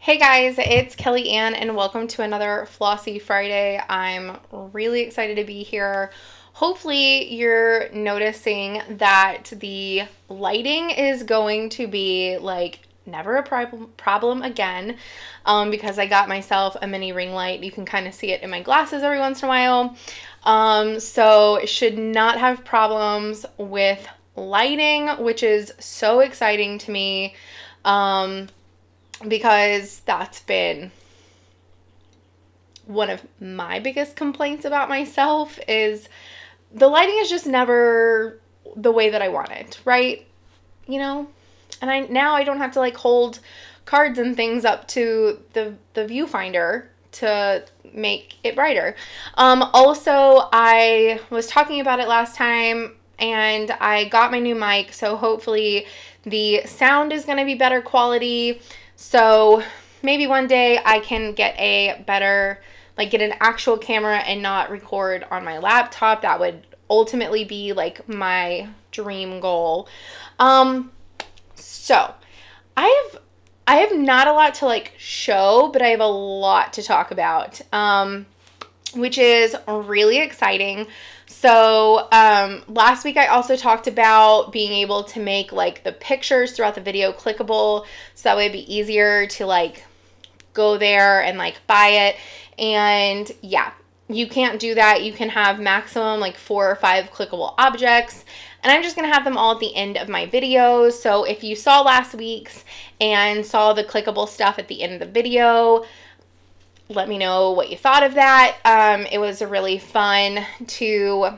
Hey guys, it's Kelly Ann and welcome to another Flossy Friday. I'm really excited to be here. Hopefully you're noticing that the lighting is going to be like never a problem again because I got myself a mini ring light. You can kind of see it in my glasses every once in a while. So it should not have problems with lighting, which is so exciting to me. Because that's been one of my biggest complaints about myself is the lighting is just never the way that I want it, right? You know? And now I don't have to like hold cards and things up to the viewfinder to make it brighter. Also, I was talking about it last time and I got my new mic, so hopefully the sound is going to be better quality. So maybe one day I can get a better, like get an actual camera and not record on my laptop. That would ultimately be like my dream goal. So I have not a lot to like show, but I have a lot to talk about, which is really exciting. So last week I also talked about being able to make like the pictures throughout the video clickable, so that way it'd be easier to like go there and like buy it. And yeah, you can't do that. You can have maximum like 4 or 5 clickable objects, and I'm just gonna have them all at the end of my videos. So if you saw last week's and saw the clickable stuff at the end of the video, let me know what you thought of that. It was really fun to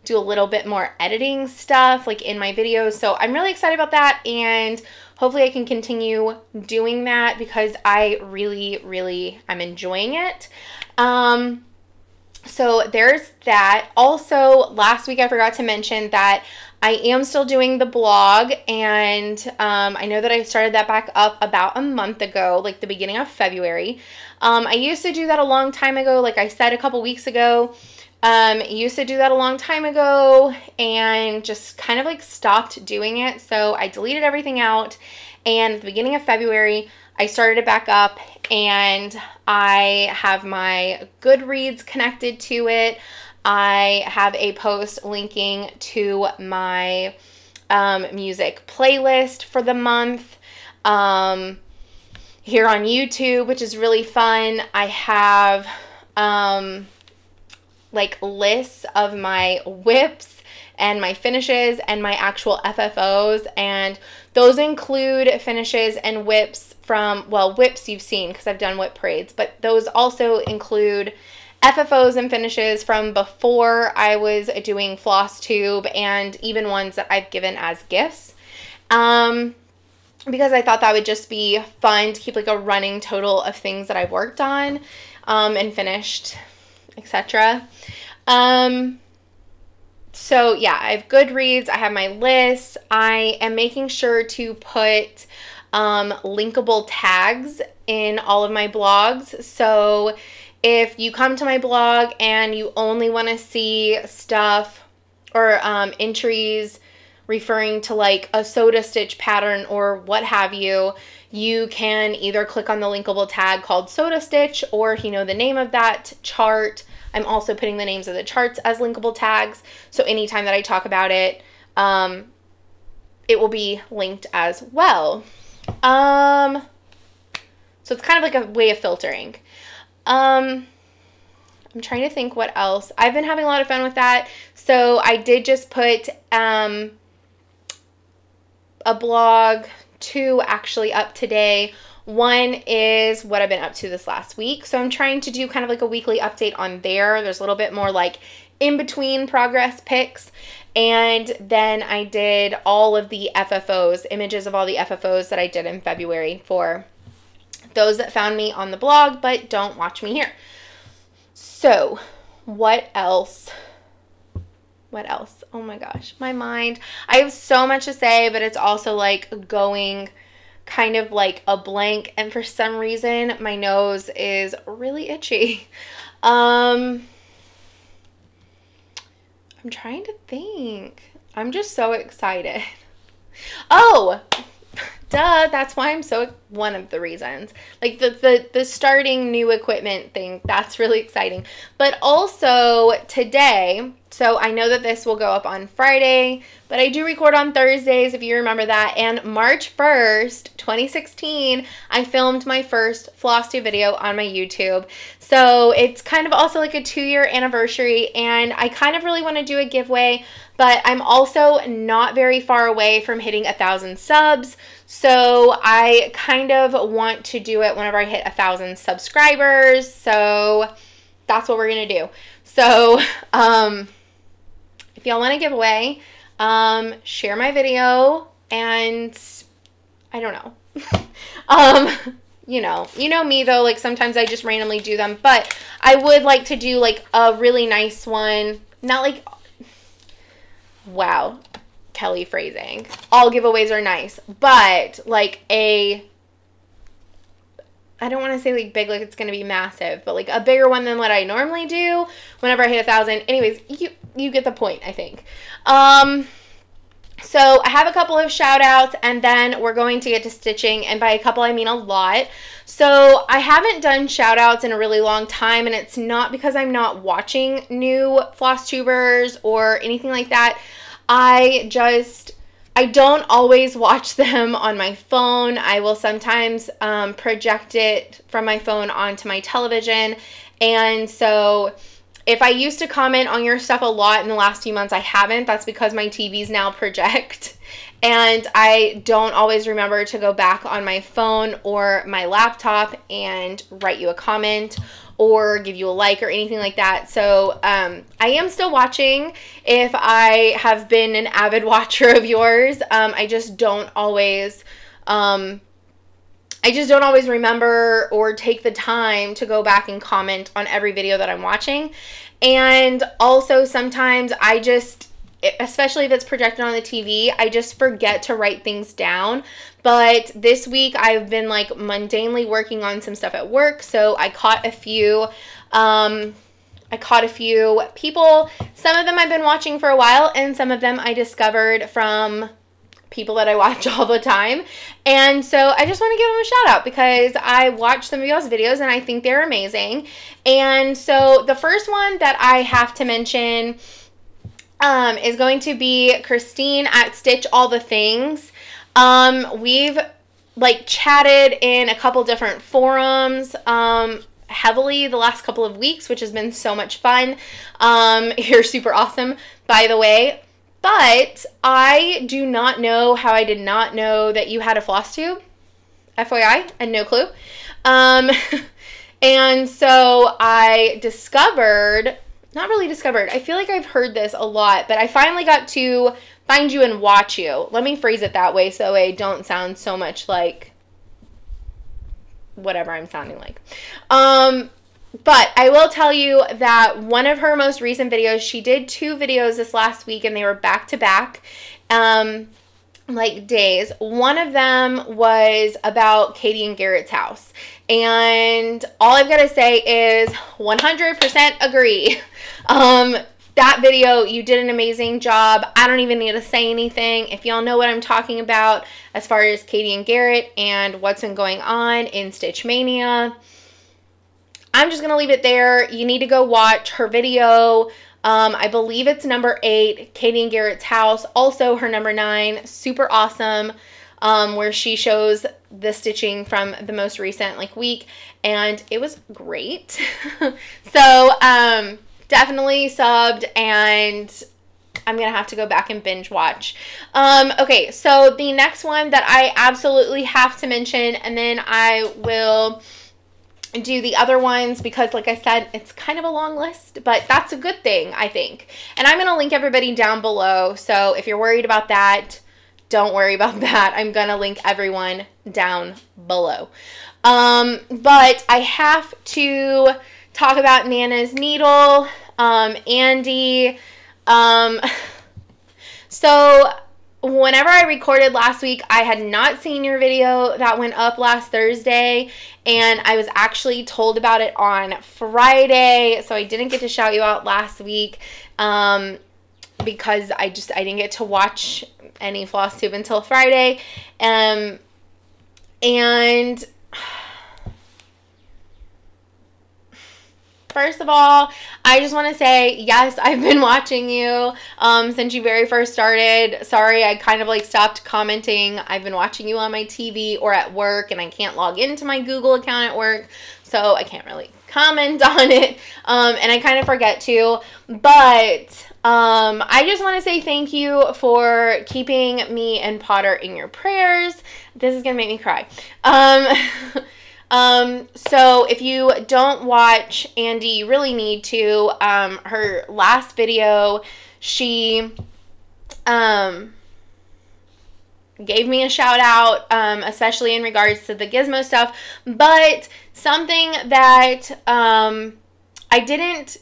do a little bit more editing stuff like in my videos. So I'm really excited about that, and hopefully I can continue doing that because I really am enjoying it. So there's that. Also, last week I forgot to mention that I am still doing the blog, and I know that I started that back up about a month ago, like the beginning of February. I used to do that a long time ago, like I said a couple weeks ago. Used to do that a long time ago and just kind of like stopped doing it. So I deleted everything out, and at the beginning of February, I started it back up, and I have my Goodreads connected to it. I have a post linking to my music playlist for the month here on YouTube, which is really fun. I have like lists of my whips and my finishes and my actual FFOs, and those include finishes and whips from, well, whips you've seen because I've done whip parades, but those also include FFOs and finishes from before I was doing FlossTube, and even ones that I've given as gifts, because I thought that would just be fun to keep like a running total of things that I've worked on and finished, etc. So yeah, I have Goodreads, I have my list. I am making sure to put linkable tags in all of my blogs. So if you come to my blog and you only want to see stuff or entries referring to like a soda stitch pattern or what have you, you can either click on the linkable tag called soda stitch, or if you know the name of that chart, I'm also putting the names of the charts as linkable tags. So anytime that I talk about it, it will be linked as well. So it's kind of like a way of filtering. I'm trying to think what else. I've been having a lot of fun with that. So I did just put a blog 2 actually up today. One is what I've been up to this last week. So I'm trying to do kind of like a weekly update on there. There's a little bit more like in between progress pics. And then I did all of the FFOs, images of all the FFOs that I did in February for those that found me on the blog but don't watch me here. So what else? What else? Oh my gosh, my mind. I have so much to say, but it's also like going kind of like a blank, and for some reason my nose is really itchy. I'm trying to think. I'm just so excited. Oh, duh, that's why I'm so one of the reasons. Like the starting new equipment thing, that's really exciting. But also today, so I know that this will go up on Friday, but I do record on Thursdays, if you remember that. And March 1st, 2016, I filmed my first FlossTube video on my YouTube. So it's kind of also like a 2-year anniversary, and I kind of really want to do a giveaway, but I'm also not very far away from hitting 1,000 subs. So I kind of want to do it whenever I hit 1,000 subscribers. So that's what we're going to do. So, if y'all want a giveaway, share my video, and I don't know. You know me though, like sometimes I just randomly do them, but I would like to do like a really nice one, not like, wow, Kelly phrasing. All giveaways are nice, but like I don't want to say like big, like it's going to be massive, but like a bigger one than what I normally do whenever I hit 1,000. Anyways, you get the point, I think. So I have a couple of shout outs, and then we're going to get to stitching, and by a couple I mean a lot. So I haven't done shout outs in a really long time, and it's not because I'm not watching new FlossTubers or anything like that. I don't always watch them on my phone. I will sometimes project it from my phone onto my television. And so if I used to comment on your stuff a lot in the last few months, I haven't. That's because my TVs now project. And I don't always remember to go back on my phone or my laptop and write you a comment or give you a like or anything like that. So I am still watching if I have been an avid watcher of yours. I just don't always remember or take the time to go back and comment on every video that I'm watching. And also sometimes I just, especially if it's projected on the TV, I just forget to write things down. But this week I've been like mundanely working on some stuff at work, so I caught a few people. Some of them I've been watching for a while, and some of them I discovered from people that I watch all the time. And so I just want to give them a shout out because I watch some of y'all's videos and I think they're amazing. And so the first one that I have to mention is going to be Christine at Stitch All the Things. We've like chatted in a couple different forums heavily the last couple of weeks, which has been so much fun. You're super awesome, by the way. But I do not know how I did not know that you had a floss tube. FYI, I had no clue. And so I discovered, not really discovered, I feel like I've heard this a lot, but I finally got to find you and watch you. Let me phrase it that way so I don't sound so much like whatever I'm sounding like. But I will tell you that one of her most recent videos, she did 2 videos this last week, and they were back to back, like days. One of them was about Katie and Garrett's house, and all I've got to say is 100% agree. That video, you did an amazing job. I don't even need to say anything. If y'all know what I'm talking about as far as Katie and Garrett and what's been going on in Stitch Mania, I'm just going to leave it there. You need to go watch her video. I believe it's number 8, Katie and Garrett's house. Also her number 9, super awesome, where she shows the stitching from the most recent like week, and it was great. So definitely subbed, and I'm going to have to go back and binge watch. Okay, so the next one that I absolutely have to mention, and then I will do the other ones because, like I said, it's kind of a long list, but that's a good thing, I think. And I'm going to link everybody down below, so if you're worried about that, don't worry about that. I'm going to link everyone down below. But I have to talk about Nana's Needle, Andi. So whenever I recorded last week, I had not seen your video that went up last Thursday, and I was actually told about it on Friday, so I didn't get to shout you out last week because I didn't get to watch any FlossTube until Friday. And first of all, I just want to say, yes, I've been watching you since you very first started. Sorry, I kind of like stopped commenting. I've been watching you on my TV or at work, and I can't log into my Google account at work, so I can't really comment on it, and I kind of forget to. But I just want to say thank you for keeping me and Potter in your prayers. This is going to make me cry. So if you don't watch Andi, you really need to. Her last video, she gave me a shout out, especially in regards to the gizmo stuff. But something that I didn't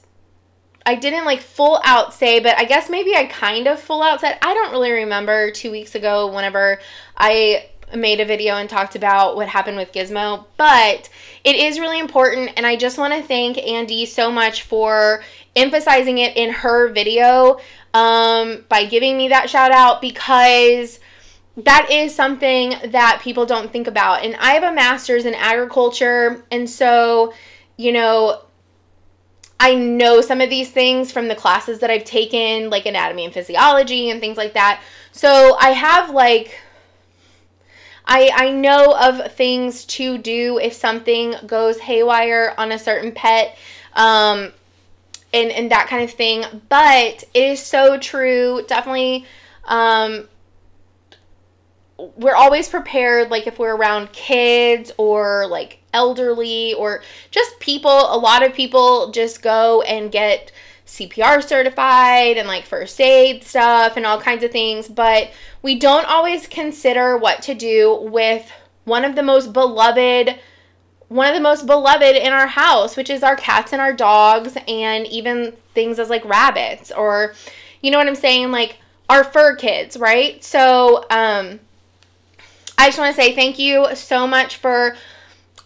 like full out say, but I guess maybe I kind of full out said. I don't really remember 2 weeks ago whenever I made a video and talked about what happened with Gizmo, but it is really important, and I just want to thank Andi so much for emphasizing it in her video by giving me that shout out, because that is something that people don't think about. And I have a master's in agriculture, and so, you know, I know some of these things from the classes that I've taken, like anatomy and physiology and things like that. So I have like, I know of things to do if something goes haywire on a certain pet, and that kind of thing. But it is so true. Definitely, we're always prepared, like if we're around kids or like elderly or just people. A lot of people just go and get CPR certified and like first aid stuff and all kinds of things, but we don't always consider what to do with one of the most beloved in our house, which is our cats and our dogs, and even things as like rabbits, or you know what I'm saying, like our fur kids, right? So I just want to say thank you so much for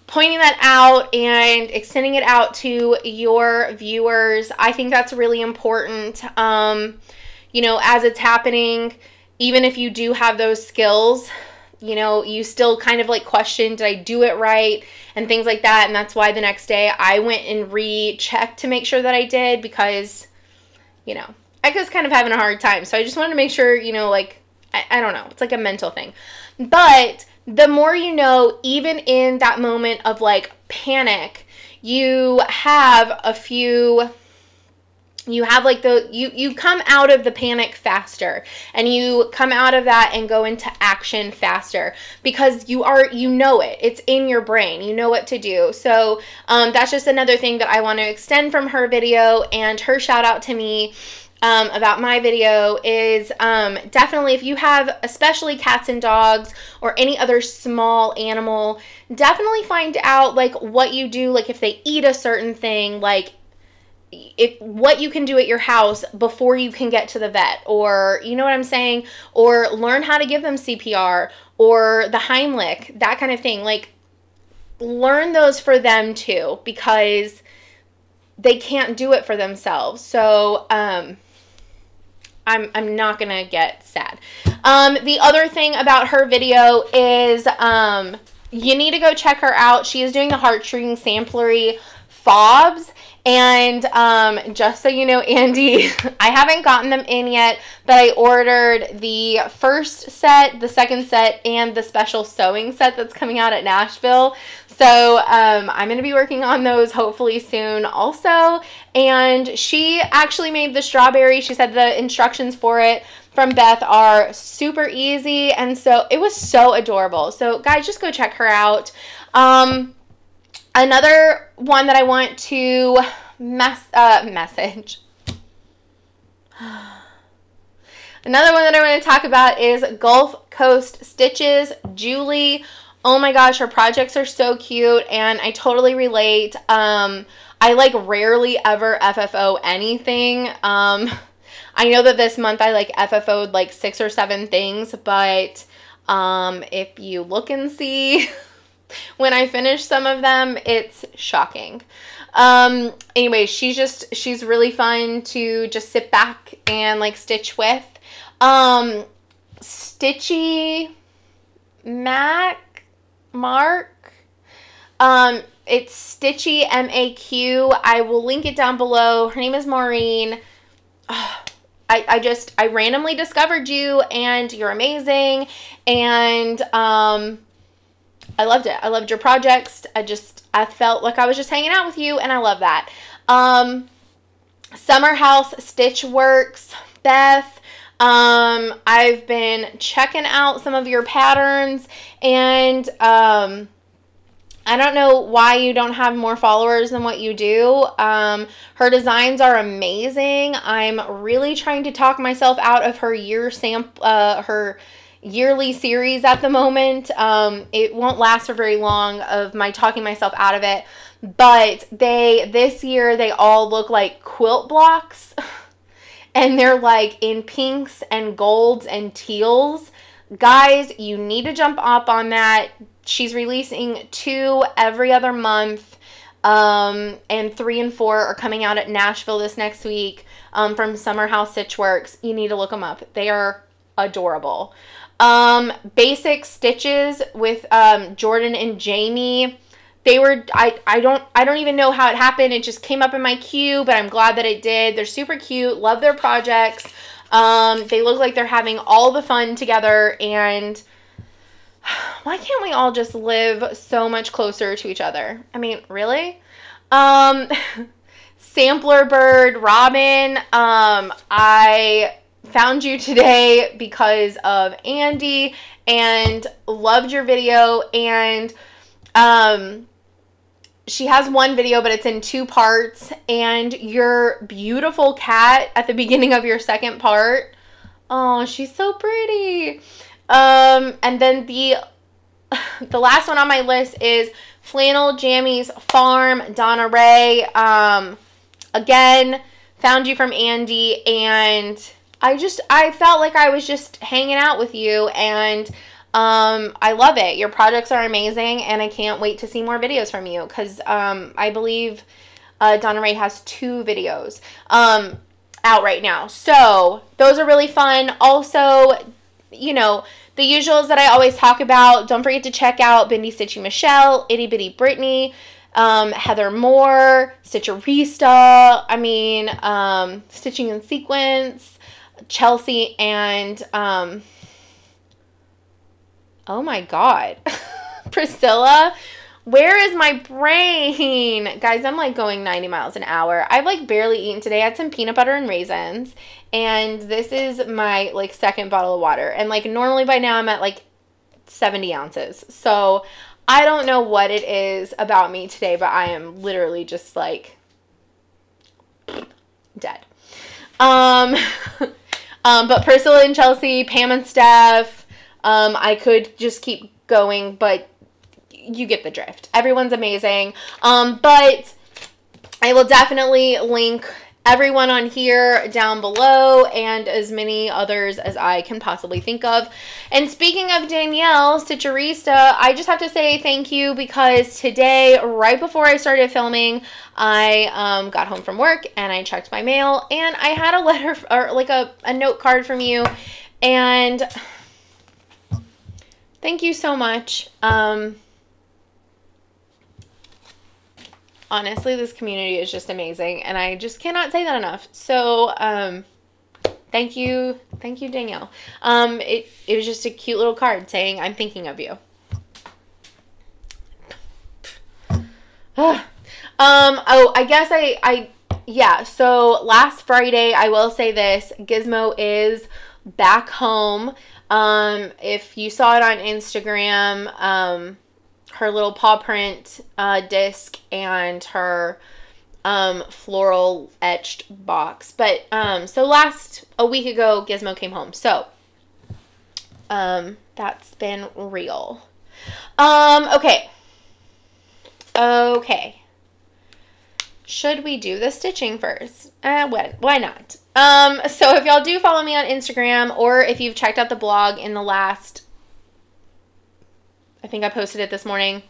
pointing that out and extending it out to your viewers. I think that's really important. You know, as it's happening, even if you do have those skills, you know, you still kind of like question, did I do it right? And things like that. And that's why the next day I went and rechecked to make sure that I did, because, you know, I was kind of having a hard time. So I just wanted to make sure, you know, like, I don't know. It's like a mental thing. But the more you know, even in that moment of like panic, you have a few, you have like you come out of the panic faster, and you come out of that and go into action faster, because you know it. It's in your brain. You know what to do. So that's just another thing that I want to extend from her video, and her shout out to me about my video is definitely, if you have especially cats and dogs or any other small animal, definitely find out like what you do, like if they eat a certain thing, like what you can do at your house before you can get to the vet, or you know what I'm saying, or learn how to give them CPR or the Heimlich, that kind of thing. Like learn those for them too, because they can't do it for themselves. So I'm not gonna get sad. The other thing about her video is you need to go check her out. She is doing the heartstring samplery fobs. And just so you know, Andi, I haven't gotten them in yet, but I ordered the first set, the second set, and the special sewing set that's coming out at Nashville. So I'm going to be working on those hopefully soon also. And she actually made the strawberry. She said the instructions for it from Beth are super easy, and so it was so adorable. So guys, just go check her out. Another one that I want to message. Another one that I want to talk about is Gulf Coast Stitches. Julie, oh my gosh, her projects are so cute, and I totally relate. I like rarely ever FFO anything. I know that this month I like FFO'd like 6 or 7 things, but if you look and see when I finish some of them, it's shocking. Anyway, she's really fun to just sit back and like stitch with. Stitchymaq, It's Stitchymaq. I will link it down below. Her name is Maureen. I randomly discovered you, and you're amazing, and I loved it. I loved your projects. I felt like I was just hanging out with you, and I love that. Summer House Stitch Works, Beth. I've been checking out some of your patterns, and I don't know why you don't have more followers than what you do. Her designs are amazing. I'm really trying to talk myself out of her her yearly series at the moment. It won't last for very long of my talking myself out of it, but this year they all look like quilt blocks and they're like in pinks and golds and teals. Guys, you need to jump up on that. She's releasing 2 every other month, and 3 and 4 are coming out at Nashville this next week, from Summer House Stitch Works. You need to look them up. They are adorable. Basic Stitches with Jordan and Jamie. They were, I don't even know how it happened. It just came up in my queue, but I'm glad that it did. They're super cute. Love their projects. They look like they're having all the fun together, and why can't we all just live so much closer to each other? I mean, really? Samplerbird, Robin, I found you today because of Andi and loved your video, and she has one video, but it's in 2 parts, and your beautiful cat at the beginning of your second part. Oh, she's so pretty. And then the last one on my list is Flannel, Jammies, Farm, Donna Ray. Again, found you from Andi, and I felt like I was just hanging out with you, and I love it. Your projects are amazing, and I can't wait to see more videos from you, because I believe Donna Ray has 2 videos out right now. So those are really fun. Also, you know, the usuals that I always talk about. Don't forget to check out Bindi Stitchy Michelle, Itty Bitty Brittany, Heather Moore, Stitcherista, Stitching in Sequence, Chelsea, and oh my god, Priscilla. Where is my brain? Guys, I'm like going 90 miles an hour. I've like barely eaten today. I had some peanut butter and raisins, and this is my like second bottle of water. And like normally by now I'm at like 70 ounces. So I don't know what it is about me today, but I am literally just like dead. But Priscilla and Chelsea, Pam and Steph, I could just keep going, but you get the drift. Everyone's amazing. But I will definitely link everyone on here down below, and as many others as I can possibly think of. And speaking of Danielle, Stitcherista, I just have to say thank you, because today, right before I started filming, I got home from work and I checked my mail, and I had a letter, or like a note card from you, and thank you so much. Honestly, this community is just amazing, and I just cannot say that enough. So, thank you, Danielle. It was just a cute little card saying I'm thinking of you. Oh, I guess yeah. So last Friday, I will say this: Gizmo is back home. If you saw it on Instagram, her little paw print disc and her floral etched box. But so a week ago, Gizmo came home. So that's been real. Okay. Should we do the stitching first? Why not? So if y'all do follow me on Instagram, or if you've checked out the blog in the last, I think I posted it this morning.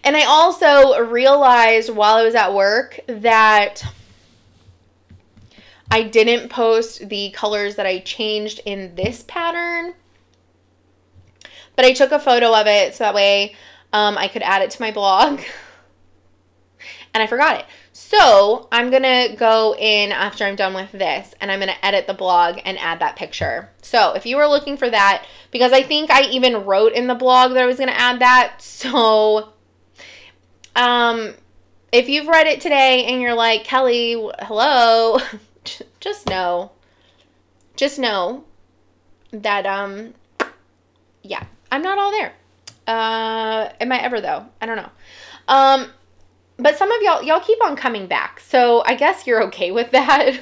And I also realized while I was at work that I didn't post the colors that I changed in this pattern. but I took a photo of it so that way I could add it to my blog. And I forgot it. So I'm going to go in after I'm done with this, and I'm going to edit the blog and add that picture. So if you were looking for that, because I think I even wrote in the blog that I was going to add that. So if you've read it today and you're like, Kelly, hello, just know that, yeah, I'm not all there. Am I ever though? I don't know. But some of y'all keep on coming back, so I guess you're okay with that.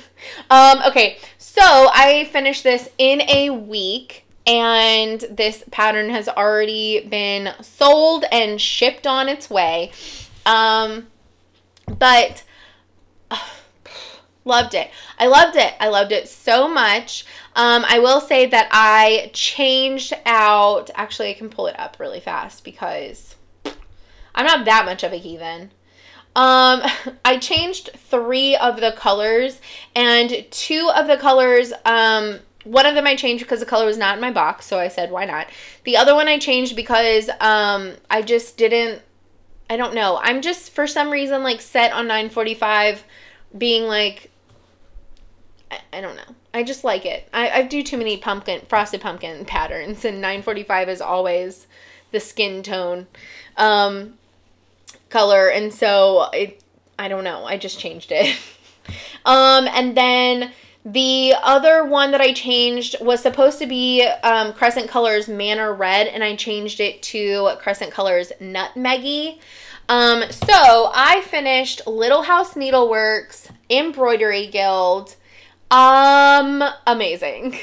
Okay, so I finished this in a week, and this pattern has already been sold and shipped on its way. But loved it. I loved it. I loved it so much. I will say that I changed out, actually I can pull it up really fast because I'm not that much of a heathen. I changed 3 of the colors, and 2 of the colors, one of them I changed because the color was not in my box, so I said, why not? The other one I changed because, I just didn't, I don't know. I'm just, for some reason, like, set on 945 being, like, I don't know. I just like it. I do too many frosted pumpkin patterns, and 945 is always the skin tone, color, and so I don't know, I just changed it. And then the other one that I changed was supposed to be Crescent Colors Manor Red, and I changed it to Crescent Colors Nutmeggy. So I finished Little House Needleworks Embroidery Guild. Amazing.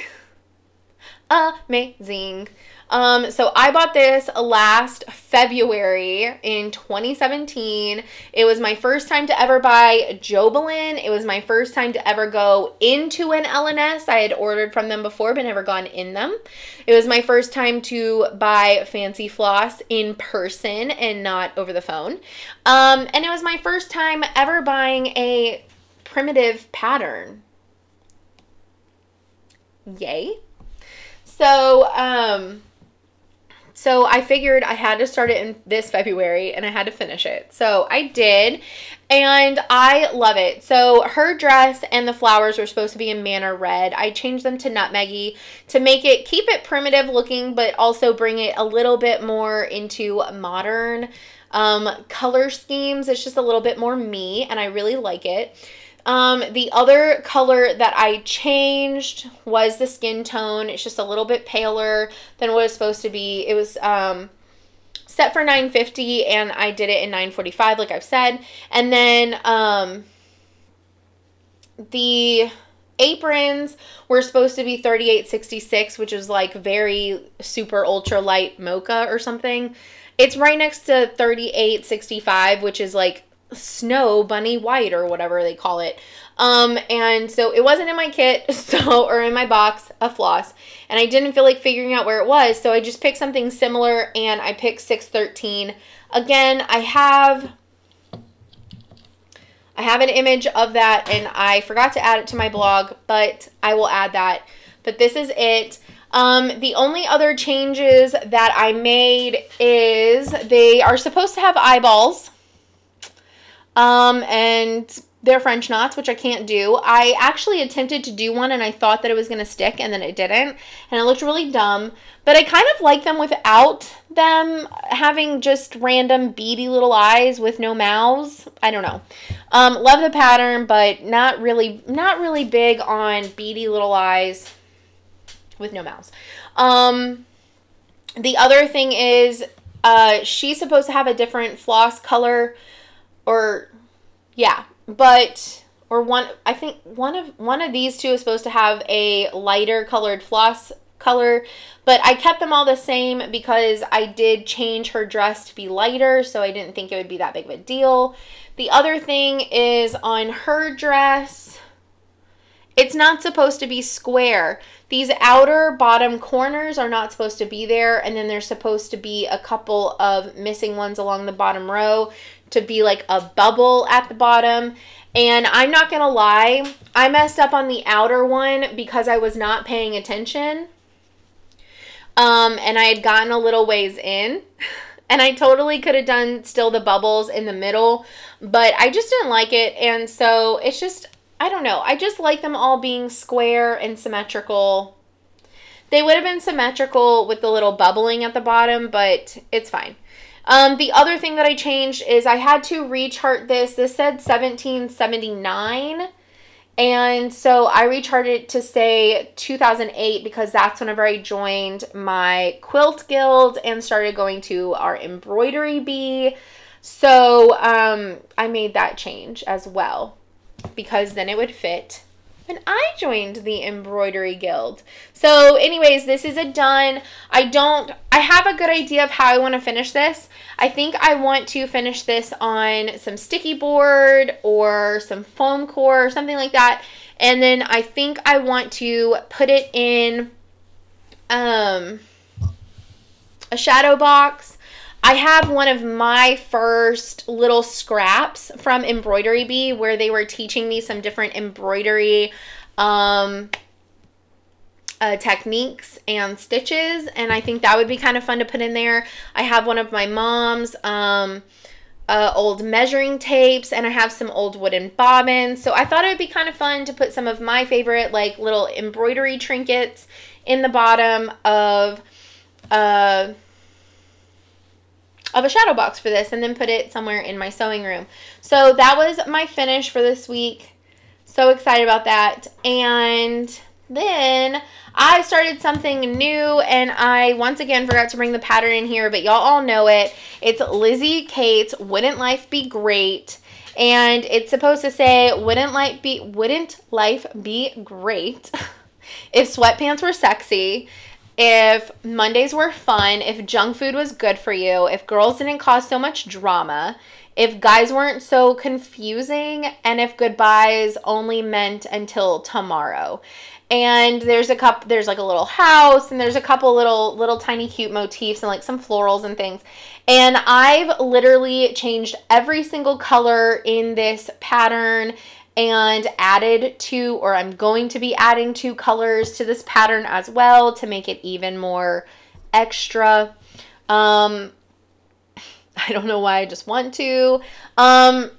Amazing. So I bought this last February in 2017. It was my first time to ever buy Jobelin. It was my first time to ever go into an LNS. I had ordered from them before, but never gone in them. It was my first time to buy Fancy Floss in person and not over the phone. And it was my first time ever buying a primitive pattern. Yay. So I figured I had to start it in this February, and I had to finish it. So I did, and I love it. So her dress and the flowers were supposed to be in Manor Red. I changed them to Nutmeggy to keep it primitive looking, but also bring it a little bit more into modern color schemes. It's just a little bit more me, and I really like it. The other color that I changed was the skin tone. It's just a little bit paler than what it's supposed to be. It was set for $9.50, and I did it in $9.45, like I've said. And then the aprons were supposed to be $38.66, which is like very super ultra light mocha or something. It's right next to $38.65, which is like snow bunny white or whatever they call it. And so it wasn't in my kit, or in my box of floss, and I didn't feel like figuring out where it was, so I just picked something similar, and I picked 613. Again, I have an image of that, and I forgot to add it to my blog, but I will add that. But this is it. The only other changes that I made is they are supposed to have eyeballs. And they're French knots, which I can't do. I actually attempted to do one, and I thought that it was going to stick, and then it didn't, and it looked really dumb. But I kind of like them without them having just random beady little eyes with no mouths. I don't know. Love the pattern, but not really big on beady little eyes with no mouths. The other thing is, she's supposed to have a different floss color. I think one of these two is supposed to have a lighter colored floss color, but I kept them all the same because I did change her dress to be lighter, so I didn't think it would be that big of a deal. The other thing is on her dress, it's not supposed to be square. These outer bottom corners are not supposed to be there, and then there's supposed to be a couple of missing ones along the bottom row to be like a bubble at the bottom. And I'm not gonna lie, I messed up on the outer one because I was not paying attention. And I had gotten a little ways in. And I totally could have done still the bubbles in the middle, but I just didn't like it. And so it's just, I don't know. I just like them all being square and symmetrical. They would have been symmetrical with the little bubbling at the bottom, but it's fine. The other thing that I changed is I had to rechart this. This said 1779. And so I recharted it to say 2008 because that's whenever I joined my quilt guild and started going to our embroidery bee. So I made that change as well because then it would fit when I joined the embroidery guild. So anyways, this is a done. I have a good idea of how I want to finish this. I think I want to finish this on some sticky board or some foam core or something like that. And then I think I want to put it in a shadow box. I have one of my first little scraps from Embroidery Bee where they were teaching me some different embroidery techniques and stitches, and I think that would be kind of fun to put in there. I have one of my mom's old measuring tapes, and I have some old wooden bobbins, so I thought it would be kind of fun to put some of my favorite like little embroidery trinkets in the bottom of a shadow box for this, and then put it somewhere in my sewing room. So that was my finish for this week. So excited about that. And then I started something new, and I once again forgot to bring the pattern in here, but y'all all know it. It's Lizzie Kate's Wouldn't Life Be Great? And it's supposed to say, wouldn't life be great if sweatpants were sexy, if Mondays were fun, if junk food was good for you, if girls didn't cause so much drama, if guys weren't so confusing, and if goodbyes only meant until tomorrow. And there's like a little house, and there's a couple little tiny cute motifs and like some florals and things. And I've literally changed every single color in this pattern and added two, or I'm going to be adding 2 colors to this pattern as well to make it even more extra. I don't know why, I just want to.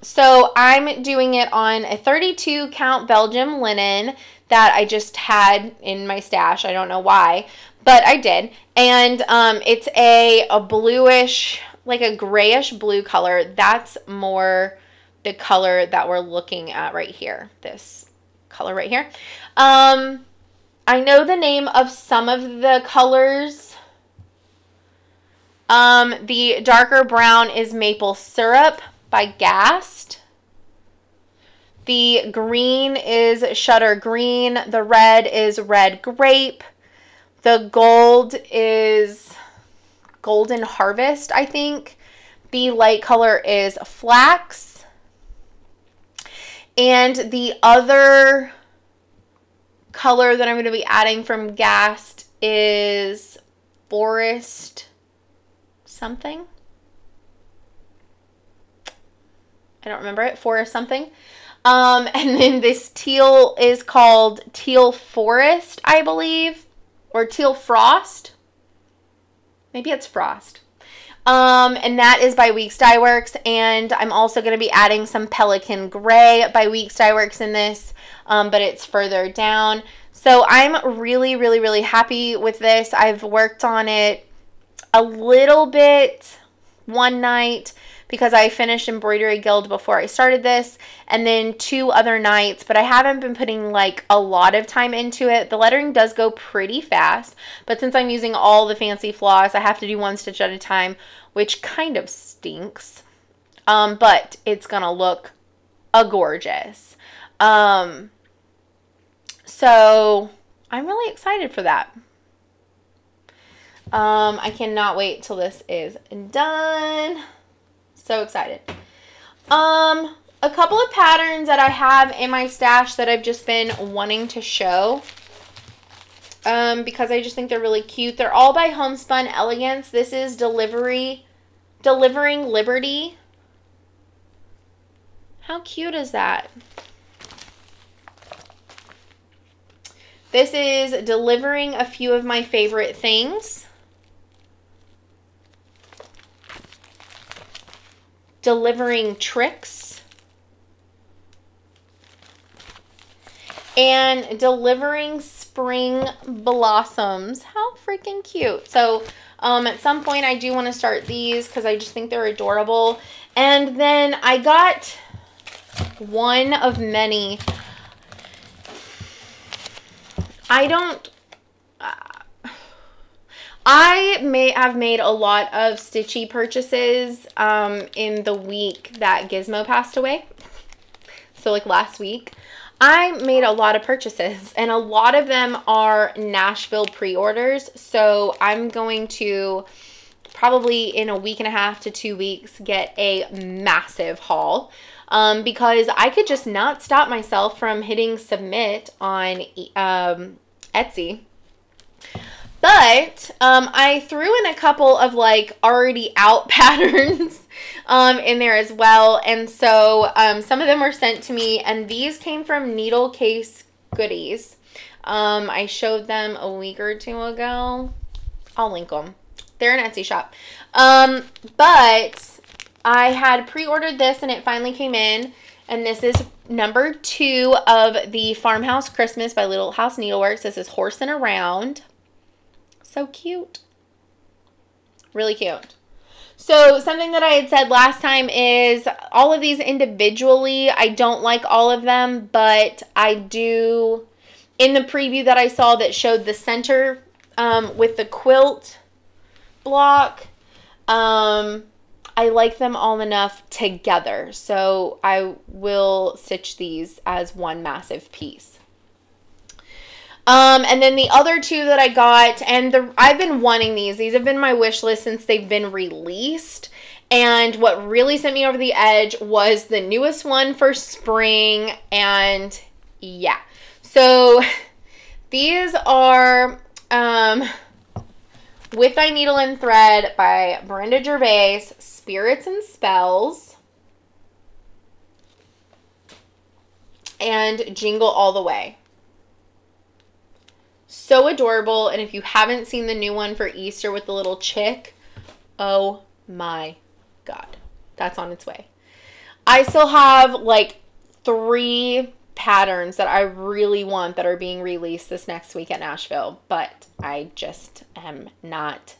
So I'm doing it on a 32 count Belgium linen that I just had in my stash. I don't know why, but I did. And it's a bluish, like a grayish blue color. That's more the color that we're looking at right here. This color right here. I know the name of some of the colors. The darker brown is Maple Syrup by Gast. The green is Shutter Green. The red is Red Grape. The gold is Golden Harvest, I think. The light color is Flax. And the other color that I'm going to be adding from Gast is Forest something. I don't remember it. Forest something. And then this teal is called Teal Forest, I believe. Or Teal Frost. Maybe it's Frost. And that is by Weeks Dye Works. And I'm also going to be adding some Pelican Gray by Weeks Dye Works in this. But it's further down. So I'm really, really, really happy with this. I've worked on it a little bit one night because I finished Embroidery Guild before I started this, and then 2 other nights, but I haven't been putting like a lot of time into it. The lettering does go pretty fast, but since I'm using all the fancy floss, I have to do 1 stitch at a time, which kind of stinks, but it's gonna look gorgeous. So I'm really excited for that. I cannot wait till this is done. So excited. A couple of patterns that I have in my stash that I've just been wanting to show. Because I just think they're really cute. They're all by Homespun Elegance. This is Delivering Liberty. How cute is that? This is delivering a few of my favorite things. Delivering tricks. And delivering spring blossoms. How freaking cute. So at some point I do want to start these because I just think they're adorable. And then I got one of many. I may have made a lot of Stitchy purchases in the week that Gizmo passed away. So like last week. I made a lot of purchases and a lot of them are Nashville pre-orders. So I'm going to probably in a week and a half to 2 weeks get a massive haul. Because I could just not stop myself from hitting submit on Etsy. But I threw in a couple of like already out patterns in there as well. And so some of them were sent to me, and these came from Needle Case Goodies. I showed them a week or two ago. I'll link them. They're an Etsy shop. But I had pre-ordered this and it finally came in, and this is number 2 of the Farmhouse Christmas by Little House Needleworks. This is Horsin Around. So cute. Really cute. So something that I had said last time is all of these individually, I don't like all of them, but I do, in the preview that I saw that showed the center with the quilt block, I like them all enough together, so I will stitch these as one massive piece. And then the other 2 that I got, and I've been wanting these. These have been my wish list since they've been released. And what really sent me over the edge was the newest one for spring. And yeah, so these are With Thy Needle and Thread by Brenda Gervais, Spirits and Spells, and Jingle All the Way. So adorable. And if you haven't seen the new one for Easter with the little chick, oh my God, that's on its way. I still have like 3 patterns that I really want that are being released this next week at Nashville, but I just am not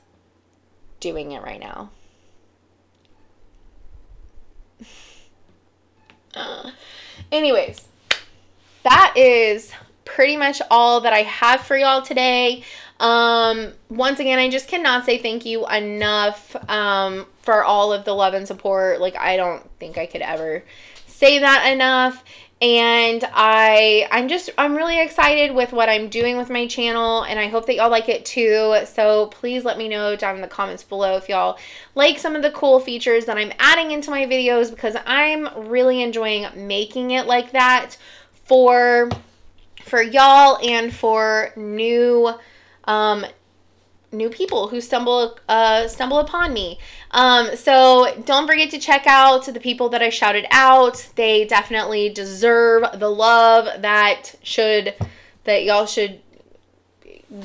doing it right now. Anyways, that is pretty much all that I have for y'all today. Once again, I just cannot say thank you enough for all of the love and support. Like, I don't think I could ever say that enough. And I'm really excited with what I'm doing with my channel, and I hope that y'all like it too. So please let me know down in the comments below if y'all like some of the cool features that I'm adding into my videos, because I'm really enjoying making it like that for y'all and for new people who stumble upon me. So don't forget to check out the people that I shouted out. They definitely deserve the love that y'all should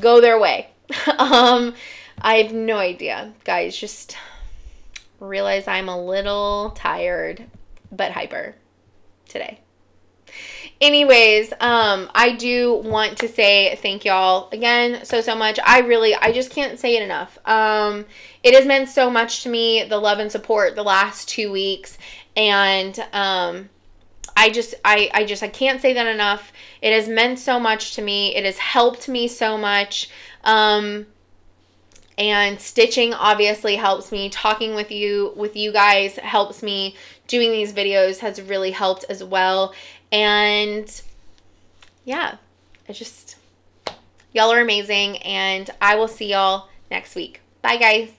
go their way. I have no idea, guys. Just realize I'm a little tired but hyper today. Anyways, I do want to say thank y'all again so much. I just can't say it enough. It has meant so much to me, the love and support the last 2 weeks, and I can't say that enough. It has meant so much to me. It has helped me so much. And stitching obviously helps me. Talking with you guys helps me. Doing these videos has really helped as well. And yeah, y'all are amazing, and I will see y'all next week. Bye, guys.